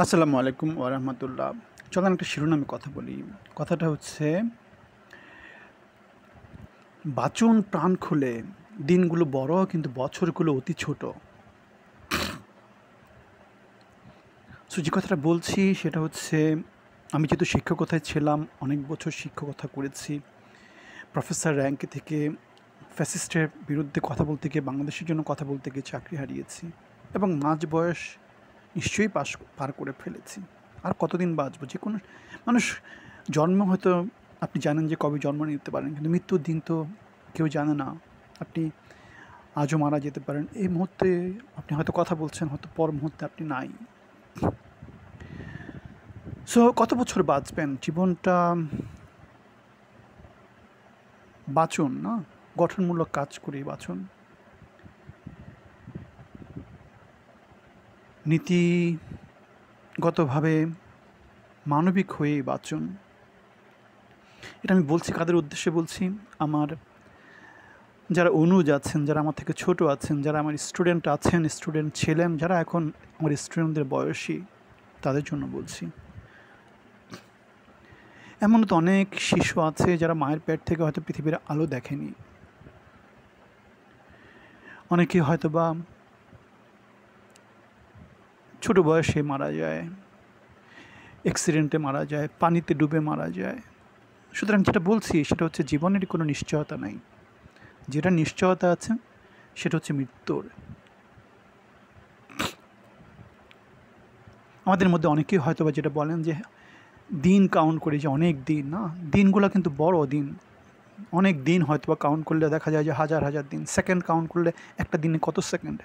আসসালামু আলাইকুম ওয়া রাহমাতুল্লাহ। চলেন একটা শিরোনামে কথা বলি। কথাটা হচ্ছে বাঁচুন প্রাণ খুলে, দিনগুলো বড় কিন্তু বছরগুলো অতি ছোট। সো যে কথাটা বলছি সেটা হচ্ছে আমি যেহেতু শিক্ষকতায় ছিলাম, অনেক বছর শিক্ষকতা করেছি। প্রফেসর র‍্যাংকে থেকে ফ্যাসিস্টের বিরুদ্ধে কথা বলতে গিয়ে, বাংলাদেশের জন্য কথা বলতে গিয়ে চাকরি হারিয়েছি এবং মাঝ বয়স নিশ্চয়ই পার করে ফেলেছি। আর কতদিন বাঁচবো? যেকোনো মানুষ জন্ম হয়তো আপনি জানেন যে কবে জন্ম নিতে পারেন, কিন্তু মৃত্যুর দিন তো কেউ জানে না। আপনি আজও মারা যেতে পারেন। এই মুহূর্তে আপনি হয়তো কথা বলছেন, হয়তো পর মুহূর্তে আপনি নাই। সো কত বছর বাঁচবেন? জীবনটা বাঁচুন, না? গঠনমূলক কাজ করেই বাঁচুন। নীতিগতভাবে মানবিক হয়েই বাঁচুন। এটা আমি বলছি কাদের উদ্দেশ্যে বলছি? আমার যারা অনুজ আছেন, যারা আমার থেকে ছোট আছেন, যারা আমার স্টুডেন্ট আছেন, স্টুডেন্ট ছিলেন, যারা এখন আমার স্টুডেন্টদের বয়সী, তাদের জন্য বলছি। এমনও তো অনেক শিশু আছে যারা মায়ের পেট থেকে হয়তো পৃথিবীর আলো দেখেনি। অনেকে হয়তোবা ছোট বয়সে মারা যায়, অ্যাক্সিডেন্টে মারা যায়, পানিতে ডুবে মারা যায়। সুতরাং যেটা বলছি সেটা হচ্ছে জীবনের কোনো নিশ্চয়তা নাই। যেটা নিশ্চয়তা আছে সেটা হচ্ছে মৃত্যুর। আমাদের মধ্যে অনেকেই হয়তোবা যেটা বলেন যে দিন কাউন্ট করি, যে অনেক দিন, না? দিনগুলা কিন্তু বড় দিন। অনেক দিন হয়তোবা কাউন্ট করলে দেখা যায় যে হাজার হাজার দিন। সেকেন্ড কাউন্ট করলে একটা দিনে কত সেকেন্ড?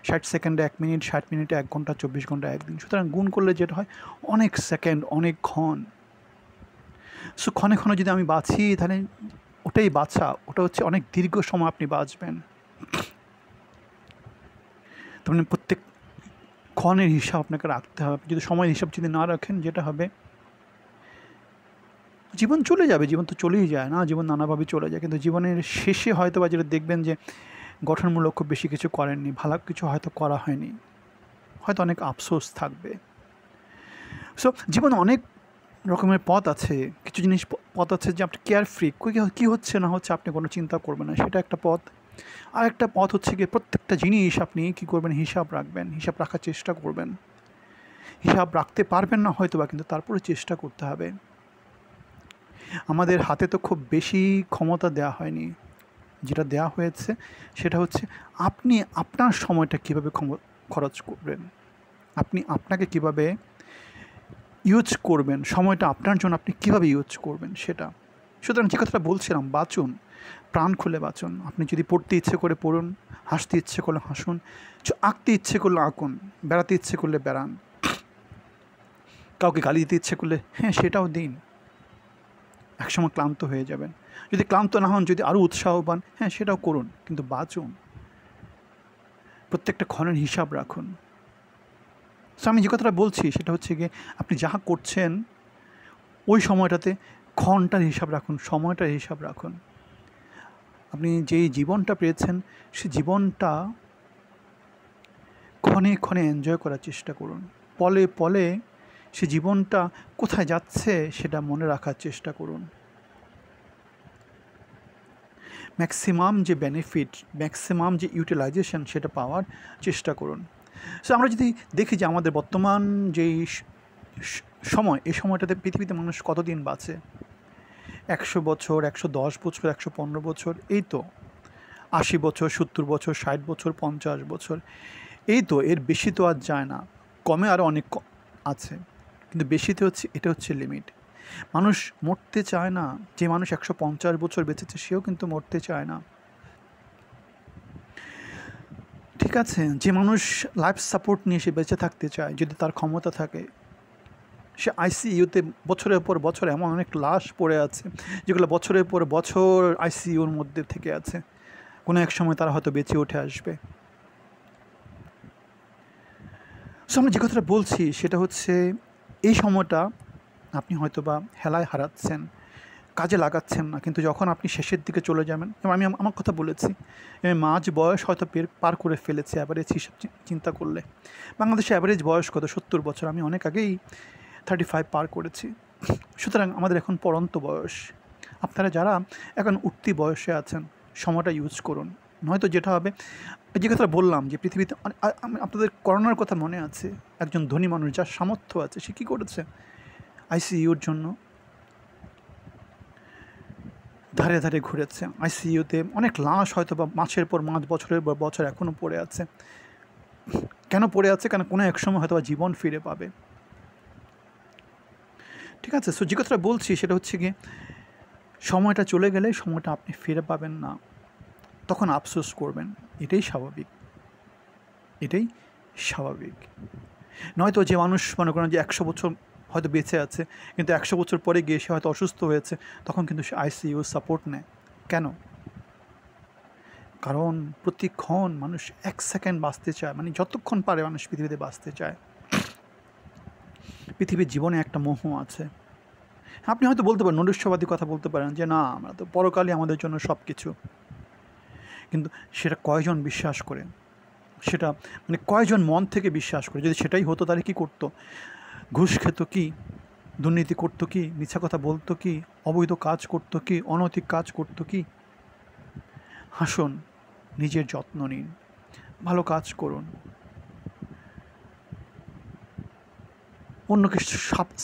৬০ সেকেন্ডে ১ মিনিট, ৬০ মিনিটে ১ ঘন্টা, ২৪ ঘন্টা ১ দিন। সুতরাং গুণ করলে যেটা হয় অনেক সেকেন্ড, অনেক ক্ষণ। সো ক্ষণে ক্ষণে যদি আমি বাঁচি তাহলে ওটাই বাঁচা। ওটা হচ্ছে অনেক দীর্ঘ সময় আপনি বাঁচবেন। তার মানে প্রত্যেক ক্ষণের হিসাব আপনাকে রাখতে হবে। যদি সময়ের হিসাব যদি না রাখেন, যেটা হবে জীবন চলে যাবে। জীবন তো চলেই যায়, না? জীবন নানাভাবে চলে যায়। কিন্তু জীবনের শেষে হয়তোবা যেটা দেখবেন যে গঠনমূলক খুব বেশি কিছু করেননি। ভালো কিছু হয়তো করা হয়নি। হয়তো অনেক আফসোস থাকবে। সো জীবনে অনেক রকমের পথ আছে। কিছু জিনিস পথ আছে যে আপনি কেয়ার ফ্রি। কী হচ্ছে না হচ্ছে আপনি কোনো চিন্তা করবেন না। সেটা একটা পথ। আরেকটা পথ হচ্ছে গিয়ে প্রত্যেকটা জিনিস আপনি কী করবেন? হিসাব রাখবেন। হিসাব রাখার চেষ্টা করবেন। হিসাব রাখতে পারবেন না হয়তোবা, কিন্তু তারপরে চেষ্টা করতে হবে। আমাদের হাতে তো খুব বেশি ক্ষমতা দেয়া হয়নি। যেটা দেয়া হয়েছে সেটা হচ্ছে আপনি আপনার সময়টা কীভাবে খরচ করবেন। আপনি আপনাকে কীভাবে ইউজ করবেন, সময়টা আপনার জন্য আপনি কীভাবে ইউজ করবেন সেটা। সুতরাং যে কথাটা বলছিলাম, বাঁচুন, প্রাণ খুলে বাঁচুন। আপনি যদি পড়তে ইচ্ছে করে পড়ুন, হাসতে ইচ্ছে করলে হাসুন, আঁকতে ইচ্ছে করলে আঁকুন, বেড়াতে ইচ্ছে করলে বেড়ান, কাউকে গালি দিতে ইচ্ছে করলে হ্যাঁ সেটাও দিন। একসময় ক্লান্ত হয়ে যাবেন। যদি ক্লান্ত না হন, যদি আরও উৎসাহ পান, হ্যাঁ সেটাও করুন, কিন্তু বাঁচুন। প্রত্যেকটা ক্ষণের হিসাব রাখুন। সো আমি যে কথাটা বলছি সেটা হচ্ছে গিয়ে আপনি যাহা করছেন ওই সময়টাতে ক্ষণটার হিসাব রাখুন, সময়টার হিসাব রাখুন। আপনি যেই জীবনটা পেয়েছেন সে জীবনটা ক্ষণে ক্ষণে এনজয় করার চেষ্টা করুন। পলে পলে সে জীবনটা কোথায় যাচ্ছে সেটা মনে রাখার চেষ্টা করুন। ম্যাক্সিমাম যে বেনিফিট, ম্যাক্সিমাম যে ইউটিলাইজেশন সেটা পাওয়ার চেষ্টা করুন। সো আমরা যদি দেখি যে আমাদের বর্তমান যেই সময়, এই সময়টাতে পৃথিবীতে মানুষ কতদিন বাঁচে? ১০০ বছর, ১১০ বছর, ১১৫ বছর, এই তো। ৮০ বছর, ৭০ বছর, ৬০ বছর, ৫০ বছর, এই তো। এর বেশি তো আর যায় না। কমে আরও অনেক আছে, কিন্তু বেশিতে হচ্ছে, এটা হচ্ছে লিমিট। মানুষ মরতে চায় না। যে মানুষ ১৫০ বছর বেঁচেছে সেও কিন্তু মরতে চায় না। ঠিক আছে? যে মানুষ লাইফ সাপোর্ট নিয়ে সে বেঁচে থাকতে চায়, যদি তার ক্ষমতা থাকে, সে আইসিইউতে বছরের পর বছর এমন অনেক লাশ পড়ে আছে যেগুলো বছরের পর বছর আইসিইউর মধ্যে থেকে আছে। কোনো এক সময় তারা হয়তো বেঁচে উঠে আসবে। সো আমি যে কথাটা বলছি সেটা হচ্ছে এই সময়টা আপনি হয়তো বা হেলায় হারাচ্ছেন। কাজে লাগাচ্ছেন না, কিন্তু যখন আপনি শেষের দিকে চলে যাবেন, এবং আমি আমার কথা বলেছি, আমি মাঝ বয়স হয়তো পার করে ফেলেছে অ্যাভারেজ হিসাব চিন্তা করলে। বাংলাদেশে অ্যাভারেজ বয়স কত? 70 বছর। আমি অনেক আগেই 35 পার করেছি। সুতরাং আমাদের এখন পড়ন্ত বয়স। আপনারা যারা এখন উঠতি বয়সে আছেন, সময়টা ইউজ করুন। নয়তো যেটা হবে, যে কথাটা বললাম যে পৃথিবীতে আপনাদের করোনার কথা মনে আছে, একজন ধনী মানুষ যার সামর্থ্য আছে, সে কী করেছে? আইসিইউর জন্য ধারে ধারে ঘুরেছে। আইসিইউতে অনেক লাশ হয়তো বা মাসের পর মাস, বছরের পর বছর এখনও পড়ে আছে। কেন পড়ে আছে? কারণ কোনো এক সময় হয়তো বা জীবন ফিরে পাবে। ঠিক আছে? সো যে কথাটা বলছি সেটা হচ্ছে গিয়ে, সময়টা চলে গেলে সময়টা আপনি ফিরে পাবেন না, তখন আফসোস করবেন। এটাই স্বাভাবিক, এটাই স্বাভাবিক। নয়তো যে মানুষ মনে করেন যে 100 বছর হয়তো বেঁচে আছে, কিন্তু 100 বছর পরে গিয়ে সে হয়তো অসুস্থ হয়েছে, তখন কিন্তু সে আইসিইউ সাপোর্ট নেয়। কেন? কারণ প্রতিক্ষণ মানুষ 1 সেকেন্ড বাঁচতে চায়, মানে যতক্ষণ পারে মানুষ পৃথিবীতে বাঁচতে চায়। পৃথিবীর জীবনে একটা মোহ আছে। আপনি হয়তো বলতে পারেন, নৈরাশ্যবাদী কথা বলতে পারেন যে না, আমরা তো পরকালই আমাদের জন্য সব কিছু। কিন্তু সেটা কয়জন বিশ্বাস করে? সেটা মানে কয়জন মন থেকে বিশ্বাস করে? যদি সেটাই হতো তাহলে কী করতো? ঘুষ খেত কি? দুর্নীতি করতো কি? মিথ্যা কথা বলতো কি? অবৈধ কাজ করতো কি? অনৈতিক কাজ করতো কি? হাসুন, নিজের যত্ন নিন, ভালো কাজ করুন, অন্যকে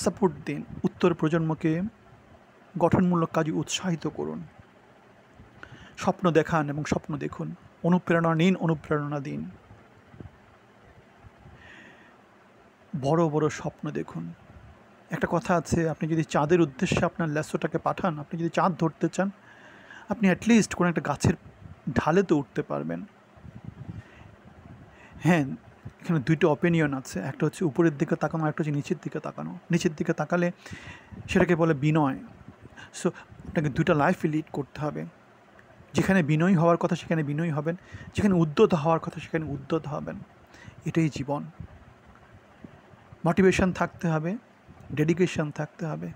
সাপোর্ট দিন, উত্তর প্রজন্মকে গঠনমূলক কাজে উৎসাহিত করুন, স্বপ্ন দেখান এবং স্বপ্ন দেখুন, অনুপ্রেরণা নিন, অনুপ্রেরণা দিন, বড় বড় স্বপ্ন দেখুন। একটা কথা আছে, আপনি যদি চাঁদের উদ্দেশ্যে আপনার ল্যাসোটাকে পাঠান, আপনি যদি চাঁদ ধরতে চান, আপনি অ্যাটলিস্ট কোনো একটা গাছের ঢালে তো উঠতে পারবেন। হ্যাঁ, এখানে দুইটা অপিনিয়ন আছে, একটা হচ্ছে উপরের দিকে তাকানো, একটা হচ্ছে নিচের দিকে তাকানো। নিচের দিকে তাকালে সেটাকে বলে বিনয়। সো আপনাকে দুইটা লাইফে লিড করতে হবে। যেখানে বিনয়ী হওয়ার কথা সেখানে বিনয়ী হবেন, যেখানে উদ্যত হওয়ার কথা সেখানে উদ্যত হবেন। এটাই জীবন। মোটিভেশন থাকতে হবে, ডেডিকেশন থাকতে হবে।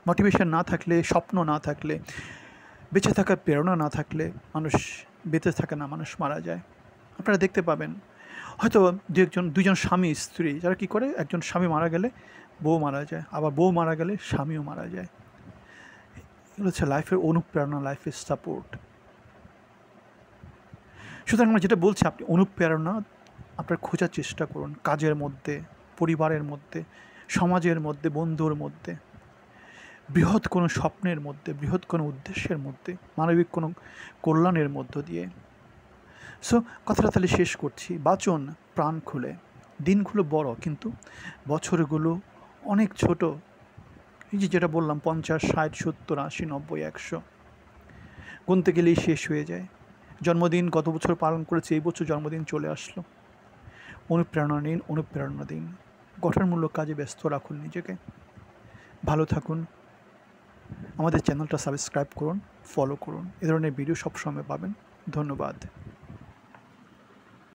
মোটিভেশন না থাকলে, স্বপ্ন না থাকলে, বেঁচে থাকার প্রেরণা না থাকলে মানুষ বেঁচে থাকে না, মানুষ মারা যায়। আপনারা দেখতে পাবেন হয়তো দুজন স্বামী স্ত্রী যারা কী করে, একজন স্বামী মারা গেলে বউ মারা যায়, আবার বউ মারা গেলে স্বামীও মারা যায়। এগুলো হচ্ছে লাইফের অনুপ্রেরণা, লাইফের সাপোর্ট। সুতরাং আমরা যেটা বলছি, আপনি অনুপ্রেরণা আপনার খোঁজার চেষ্টা করুন, কাজের মধ্যে, পরিবারের মধ্যে, সমাজের মধ্যে, বন্ধুর মধ্যে, বৃহৎ কোনো স্বপ্নের মধ্যে, বৃহৎ কোনো উদ্দেশ্যের মধ্যে, মানবিক কোনো কল্যাণের মধ্য দিয়ে। সো কথাটা তাহলে শেষ করছি, বাঁচুন প্রাণ খুলে। দিনগুলো বড়, কিন্তু বছরগুলো অনেক ছোট। এই যে যেটা বললাম, 50, 60, 70, 80, 90, 100 গুনতে গেলেই শেষ হয়ে যায়। জন্মদিন গত বছর পালন করেছে, এই বছর জন্মদিন চলে আসলো। অনুপ্রেরণা নিন, অনুপ্রেরণা দিন, গঠনমূলক কাজে ব্যস্ত রাখুন নিজেকে। ভালো থাকুন। আমাদের চ্যানেলটা সাবস্ক্রাইব করুন, ফলো করুন, এ ধরনের ভিডিও সবসময় পাবেন। ধন্যবাদ।